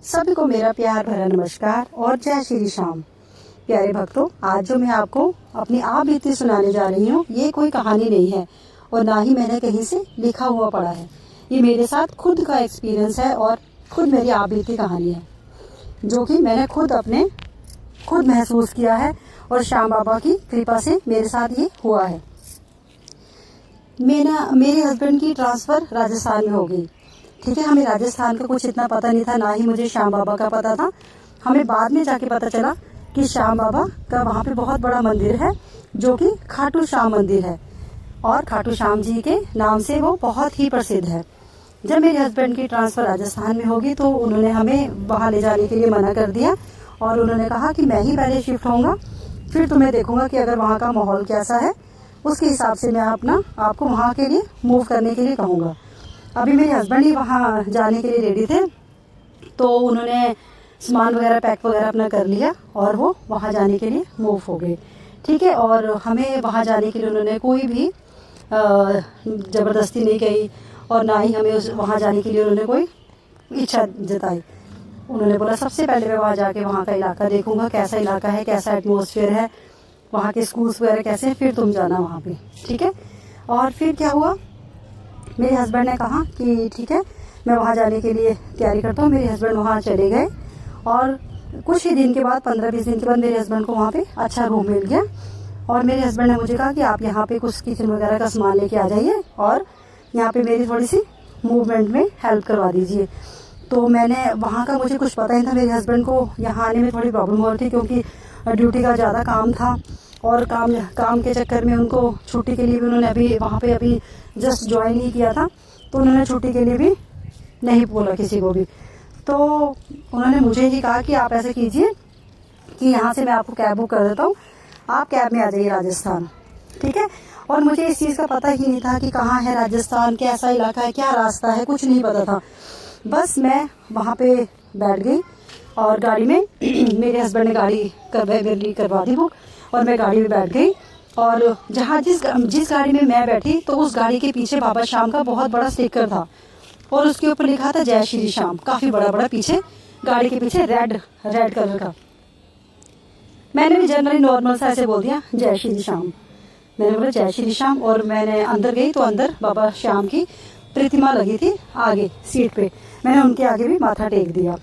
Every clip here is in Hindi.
सभी को मेरा प्यार भरा नमस्कार और जय श्री श्याम। प्यारे भक्तों, आज जो मैं आपको अपनी आप बीती सुनाने जा रही हूँ, ये कोई कहानी नहीं है और ना ही मैंने कहीं से लिखा हुआ पढ़ा है। ये मेरे साथ खुद का एक्सपीरियंस है और खुद मेरी आप बीती कहानी है, जो कि मैंने खुद महसूस किया है और श्याम बाबा की कृपा से मेरे साथ ये हुआ है। मेरे हस्बैंड की ट्रांसफ़र राजस्थान में हो गई। ठीक है, हमें राजस्थान का कुछ इतना पता नहीं था, ना ही मुझे श्याम बाबा का पता था। हमें बाद में जाके पता चला कि श्याम बाबा का वहाँ पे बहुत बड़ा मंदिर है, जो कि खाटू श्याम मंदिर है और खाटू श्याम जी के नाम से वो बहुत ही प्रसिद्ध है। जब मेरे हस्बैंड की ट्रांसफ़र राजस्थान में होगी तो उन्होंने हमें वहाँ ले जाने के लिए मना कर दिया और उन्होंने कहा कि मैं ही पहले शिफ्ट होऊंगा, फिर तुम्हें देखूंगा कि अगर वहाँ का माहौल कैसा है, उसके हिसाब से मैं आपको वहाँ के लिए मूव करने के लिए कहूँगा। अभी मेरे हस्बैंड ही वहाँ जाने के लिए रेडी थे, तो उन्होंने सामान वगैरह पैक वगैरह अपना कर लिया और वो वहाँ जाने के लिए मूव हो गए। ठीक है, और हमें वहाँ जाने के लिए उन्होंने कोई भी ज़बरदस्ती नहीं कही और ना ही हमें वहाँ जाने के लिए उन्होंने कोई इच्छा जताई। उन्होंने बोला सबसे पहले मैं वहाँ जाके वहाँ का इलाका देखूंगा, कैसा इलाका है, कैसा एटमॉस्फेयर है, वहाँ के स्कूल्स वगैरह कैसे हैं, फिर तुम जाना वहाँ पे। ठीक है, और फिर क्या हुआ, मेरे हस्बैंड ने कहा कि ठीक है मैं वहाँ जाने के लिए तैयारी करता हूँ। मेरे हस्बैंड वहाँ चले गए और कुछ ही दिन के बाद 15-20 दिन के बाद मेरे हस्बैंड को वहाँ पे अच्छा रूम मिल गया और मेरे हस्बैंड ने मुझे कहा कि आप यहाँ पे कुछ किचन वगैरह का सामान लेके आ जाइए और यहाँ पे मेरी थोड़ी सी मूवमेंट में हेल्प करवा दीजिए। तो मैंने वहाँ का मुझे कुछ पता नहीं था। मेरे हस्बैंड को यहाँ आने में थोड़ी प्रॉब्लम हो रही थी क्योंकि ड्यूटी का ज़्यादा काम था और काम के चक्कर में उनको छुट्टी के लिए भी उन्होंने अभी जस्ट ज्वाइन ही किया था, तो उन्होंने छुट्टी के लिए भी नहीं बोला किसी को भी। तो उन्होंने मुझे ही कहा कि आप ऐसे कीजिए कि यहाँ से मैं आपको कैब बुक कर देता हूँ, आप कैब में आ जाइए राजस्थान। ठीक है, और मुझे इस चीज़ का पता ही नहीं था कि कहाँ है राजस्थान, कैसा इलाका है, क्या रास्ता है, कुछ नहीं पता था। बस मैं वहाँ पे बैठ गई और गाड़ी में मेरे हस्बैंड ने गाड़ी करवा दी बुक और मैं गाड़ी में बैठ गई और जिस गाड़ी में मैं बैठी तो उस गाड़ी के पीछे बाबा श्याम का बहुत बड़ा स्टिकर था और उसके ऊपर लिखा था जय श्री श्याम, काफ़ी बड़ा पीछे गाड़ी के पीछे रेड कलर का। मैंने भी जनरली नॉर्मल सा ऐसे बोल दिया जय श्री श्याम। मैंने बोला जय श्री श्याम और मैंने अंदर गई तो अंदर बाबा श्याम की प्रतिमा लगी थी आगे सीट पे। मैंने उनके आगे भी माथा टेक दिया,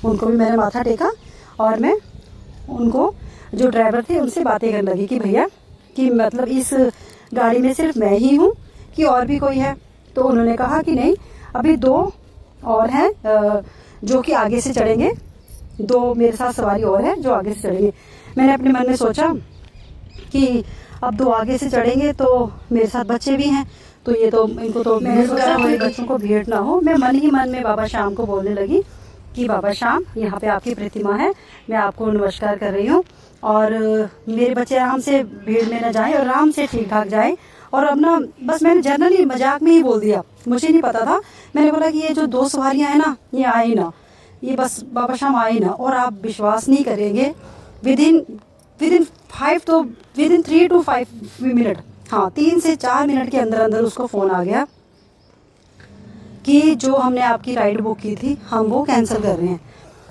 उनको भी मैंने माथा टेका और मैं उनको जो ड्राइवर थे उनसे बातें करने लगी कि भैया कि मतलब इस गाड़ी में सिर्फ मैं ही हूँ कि और भी कोई है। तो उन्होंने कहा कि नहीं, अभी 2 और हैं जो कि आगे से चढ़ेंगे, 2 मेरे साथ सवारी और है जो आगे से चढ़ेंगे। मैंने अपने मन में सोचा कि अब 2 आगे से चढ़ेंगे तो मेरे साथ बच्चे भी हैं, तो ये तो इनको तो मैंने सोचा मेरे बच्चों को भीड़ ना हो। मैं मन ही मन में बाबा श्याम को बोलने लगी कि बाबा श्याम, यहाँ पे आपकी प्रतिमा है, मैं आपको नमस्कार कर रही हूँ और मेरे बच्चे आराम से भीड़ में न जाएं और आराम से ठीक ठाक जाएं। और अब ना बस मैंने जनरली मजाक में ही बोल दिया, मुझे नहीं पता था। मैंने बोला कि ये जो 2 सवारियाँ हैं ना, ये आए ना, ये बस बाबा श्याम आए ना। और आप विश्वास नहीं करेंगे, विदिन 3 to 5 मिनट, हाँ 3 से 4 मिनट के अंदर उसको फ़ोन आ गया कि जो हमने आपकी राइड बुक की थी हम वो कैंसिल कर रहे हैं।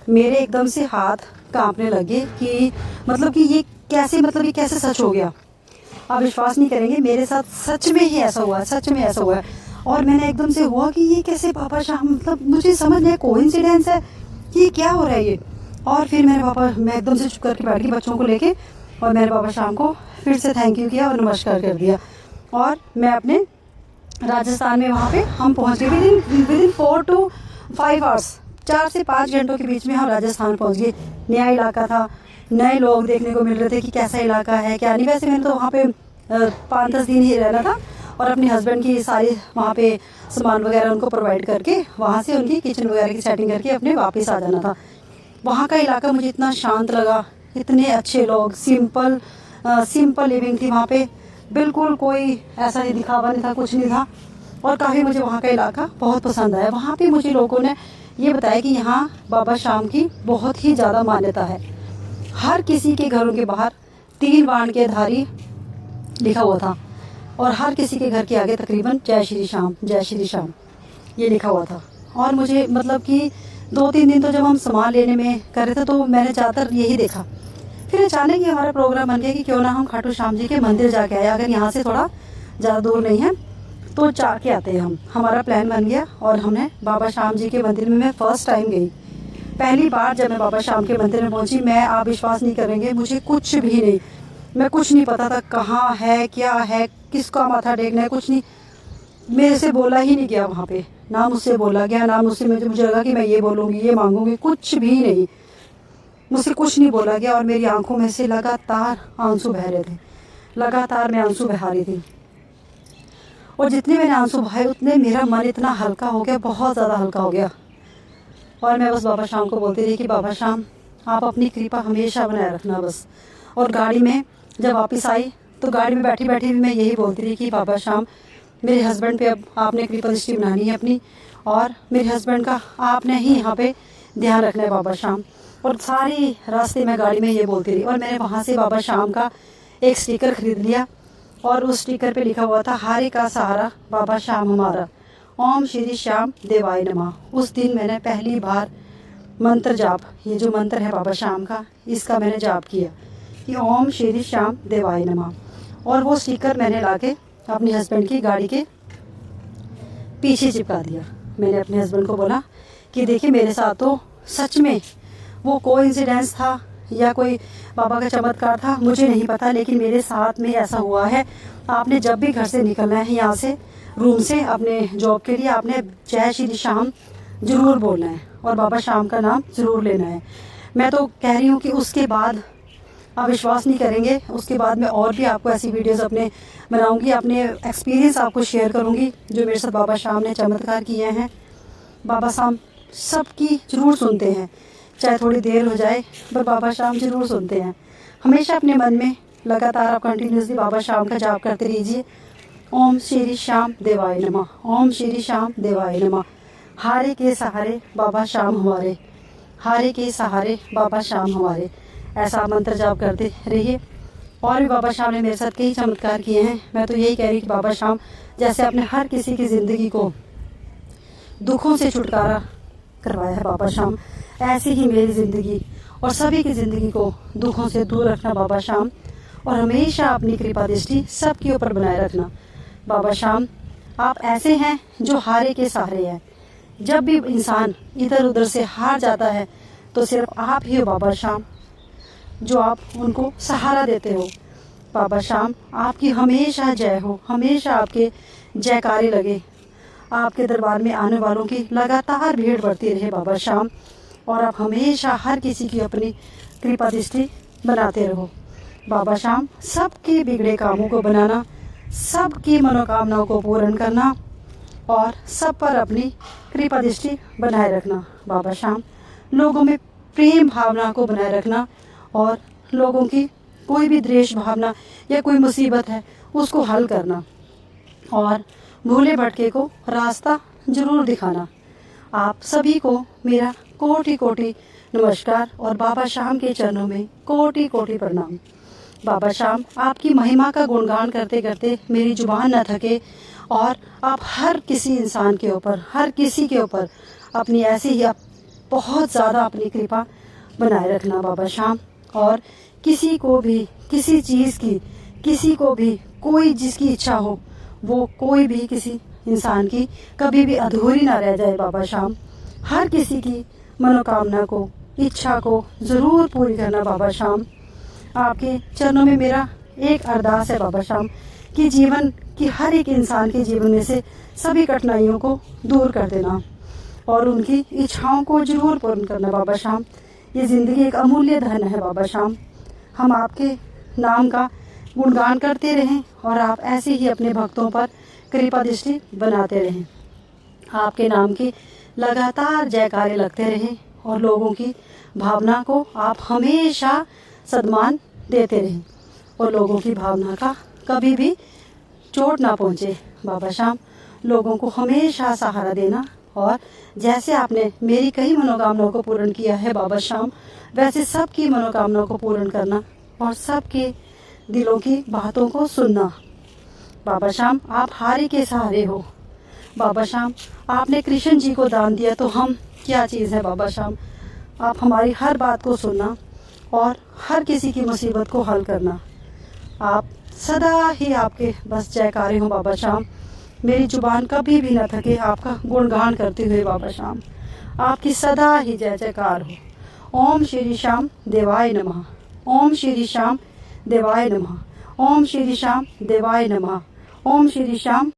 मेरे एकदम से हाथ कांपने लगे कि मतलब कि ये कैसे सच हो गया। आप विश्वास नहीं करेंगे, मेरे साथ सच में ऐसा हुआ है। और मैंने एकदम से हुआ कि ये कैसे बाबा श्याम, मतलब मुझे समझ नहीं, कोइंसिडेंस है कि क्या हो रहा है ये। और फिर मैं एकदम से चुप करके बैठ गई बच्चों को लेके और मैंने बाबा श्याम को फिर से थैंक यू किया और नमस्कार कर दिया और मैं अपने राजस्थान में वहाँ पे हम पहुँच गए। विदिन 4 to 5 आवर्स, 4 से 5 घंटों के बीच में हम राजस्थान पहुँच गए। नया इलाका था, नए लोग देखने को मिल रहे थे कि कैसा इलाका है क्या नहीं। वैसे मैंने तो वहाँ पे 5-10 दिन ही रहना था और अपने हस्बैंड की सारी वहाँ पे सामान वगैरह उनको प्रोवाइड करके वहाँ से उनकी किचन वगैरह की सेटिंग करके अपने वापस आ जाना था। वहाँ का इलाका मुझे इतना शांत लगा, इतने अच्छे लोग, सिंपल लिविंग थी वहाँ पे, बिल्कुल कोई ऐसा नहीं दिखावा नहीं था, कुछ नहीं था। और काफ़ी मुझे वहाँ का इलाका बहुत पसंद आया। वहाँ पे मुझे लोगों ने ये बताया कि यहाँ बाबा श्याम की बहुत ही ज़्यादा मान्यता है। हर किसी के घरों के बाहर 3 बाण के धारी लिखा हुआ था और हर किसी के घर के आगे तकरीबन जय श्री श्याम ये लिखा हुआ था। और मुझे मतलब कि 2-3 दिन तो जब हम सामान लेने में कर रहे थे तो मैंने ज़्यादातर यही देखा। फिर अचानक ही हमारा प्रोग्राम बन गया कि क्यों ना हम खाटू श्याम जी के मंदिर जाके आए, अगर यहाँ से थोड़ा ज़्यादा दूर नहीं है तो जाके आते हैं हम। हमारा प्लान बन गया और हमने बाबा श्याम जी के मंदिर में मैं फ़र्स्ट टाइम गई। पहली बार जब मैं बाबा श्याम के मंदिर में पहुंची, मैं, आप विश्वास नहीं करेंगे, मुझे कुछ भी नहीं, मैं कुछ नहीं पता था कहाँ है, क्या है, किसका माथा टेकना है, कुछ नहीं। मेरे से बोला ही नहीं गया वहाँ पे, ना मुझसे बोला गया, ना मुझसे मुझे लगा कि मैं ये बोलूँगी, ये मांगूंगी, कुछ भी नहीं, मुझसे कुछ नहीं बोला गया। और मेरी आंखों में से लगातार आंसू बह रहे थे, लगातार मैं आंसू बहा रही थी। और जितने मैंने आंसू बहाए उतने मेरा मन इतना हल्का हो गया, बहुत ज़्यादा हल्का हो गया। और मैं बस बाबा श्याम को बोलती रही कि बाबा श्याम आप अपनी कृपा हमेशा बनाए रखना बस। और गाड़ी में जब वापस आई तो गाड़ी में बैठी बैठी भी मैं यही बोलती रही कि बाबा श्याम मेरे हस्बैंड पे अब आपने कृपा दृष्टि बनानी है अपनी, और मेरे हस्बैंड का आपने ही यहाँ पे ध्यान रखना है बाबा श्याम। और सारी रास्ते में गाड़ी में ये बोलती रही। और मैंने वहाँ से बाबा श्याम का एक स्टिकर खरीद लिया और उस स्टिकर पे लिखा हुआ था, हारे का सहारा बाबा श्याम हमारा, ओम श्री श्याम देवाय नमः। उस दिन मैंने पहली बार मंत्र जाप, ये जो मंत्र है बाबा श्याम का, इसका मैंने जाप किया कि ओम श्री श्याम देवाय नमः। और वो स्टिकर मैंने लाके अपने हस्बैंड की गाड़ी के पीछे चिपका दिया। मैंने अपने हस्बैंड को बोला कि देखिए मेरे साथ तो सच में वो कोइंसिडेंस था या कोई बाबा का चमत्कार था, मुझे नहीं पता, लेकिन मेरे साथ में ऐसा हुआ है। आपने जब भी घर से निकलना है यहाँ से, रूम से, अपने जॉब के लिए, आपने जय श्री श्याम ज़रूर बोलना है और बाबा श्याम का नाम ज़रूर लेना है। मैं तो कह रही हूँ कि उसके बाद आप विश्वास नहीं करेंगे, उसके बाद मैं और भी आपको ऐसी वीडियोस अपने बनाऊंगी, अपने एक्सपीरियंस आपको शेयर करूंगी जो मेरे साथ बाबा श्याम ने चमत्कार किए हैं। बाबा श्याम सबकी ज़रूर सुनते हैं, चाहे थोड़ी देर हो जाए पर बाबा श्याम ज़रूर सुनते हैं। हमेशा अपने मन में लगातार आप कंटिन्यूसली बाबा श्याम का जाप करते रहिए, ओम श्री श्याम देवाय नमः, ओम श्री श्याम देवाय नमः। हारे के सहारे बाबा श्याम हमारे, हारे के सहारे बाबा श्याम हमारे, ऐसा मंत्र जाप करते रहिए। और भी बाबा श्याम ने मेरे साथ कई चमत्कार किए हैं। मैं तो यही कह रही कि बाबा श्याम जैसे अपने हर किसी की ज़िंदगी को दुखों से छुटकारा करवाया है बाबा श्याम, ऐसे ही मेरी ज़िंदगी और सभी की ज़िंदगी को दुखों से दूर रखना बाबा श्याम, और हमेशा अपनी कृपा दृष्टि सबके ऊपर बनाए रखना बाबा श्याम। आप ऐसे हैं जो हारे के सहारे हैं। जब भी इंसान इधर उधर से हार जाता है तो सिर्फ आप ही हो बाबा श्याम जो आप उनको सहारा देते हो। बाबा श्याम आपकी हमेशा जय हो, हमेशा आपके जयकारे लगे, आपके दरबार में आने वालों की लगातार भीड़ बढ़ती रहे बाबा श्याम, और आप हमेशा हर किसी की अपनी कृपा दृष्टि बनाते रहो बाबा श्याम। सबके बिगड़े कामों को बनाना, सबकी मनोकामनाओं को पूर्ण करना और सब पर अपनी कृपा दृष्टि बनाए रखना बाबा श्याम। लोगों में प्रेम भावना को बनाए रखना और लोगों की कोई भी द्वेष भावना या कोई मुसीबत है उसको हल करना और भूले भटके को रास्ता ज़रूर दिखाना। आप सभी को मेरा कोटि कोटि नमस्कार और बाबा श्याम के चरणों में कोटि कोटि प्रणाम। बाबा श्याम आपकी महिमा का गुणगान करते करते मेरी जुबान न थके, और आप हर किसी इंसान के ऊपर, हर किसी के ऊपर अपनी ऐसी ही बहुत ज़्यादा अपनी कृपा बनाए रखना बाबा श्याम। और किसी को भी किसी चीज़ की, किसी को भी कोई जिसकी इच्छा हो, वो कोई भी किसी इंसान की कभी भी अधूरी ना रह जाए बाबा श्याम। हर किसी की मनोकामना को, इच्छा को ज़रूर पूरी करना बाबा श्याम। आपके चरणों में मेरा एक अरदास है बाबा श्याम कि जीवन की हर एक इंसान के जीवन में से सभी कठिनाइयों को दूर कर देना और उनकी इच्छाओं को जरूर पूर्ण करना बाबा श्याम। ये ज़िंदगी एक अमूल्य धन है बाबा श्याम। हम आपके नाम का गुणगान करते रहें और आप ऐसे ही अपने भक्तों पर कृपा दृष्टि बनाते रहें। आपके नाम की लगातार जयकारे लगते रहें और लोगों की भावना को आप हमेशा सम्मान देते रहें और लोगों की भावना का कभी भी चोट ना पहुँचे बाबा श्याम। लोगों को हमेशा सहारा देना, और जैसे आपने मेरी कई मनोकामनाओं को पूर्ण किया है बाबा श्याम, वैसे सबकी मनोकामनाओं को पूर्ण करना और सबके दिलों की बातों को सुनना बाबा श्याम। आप हारे के सहारे हो बाबा श्याम। आपने कृष्ण जी को दान दिया तो हम क्या चीज़ है बाबा श्याम। आप हमारी हर बात को सुनना और हर किसी की मुसीबत को हल करना। आप सदा ही आपके बस जयकारे हों बाबा श्याम। मेरी जुबान कभी भी न थके आपका गुणगान करते हुए बाबा श्याम। आपकी सदा ही जय जयकार हो। ओम श्री श्याम देवाय नमः। ओम श्री श्याम देवाय नमः। ओम श्री श्याम देवाय नमः। ओम श्री श्याम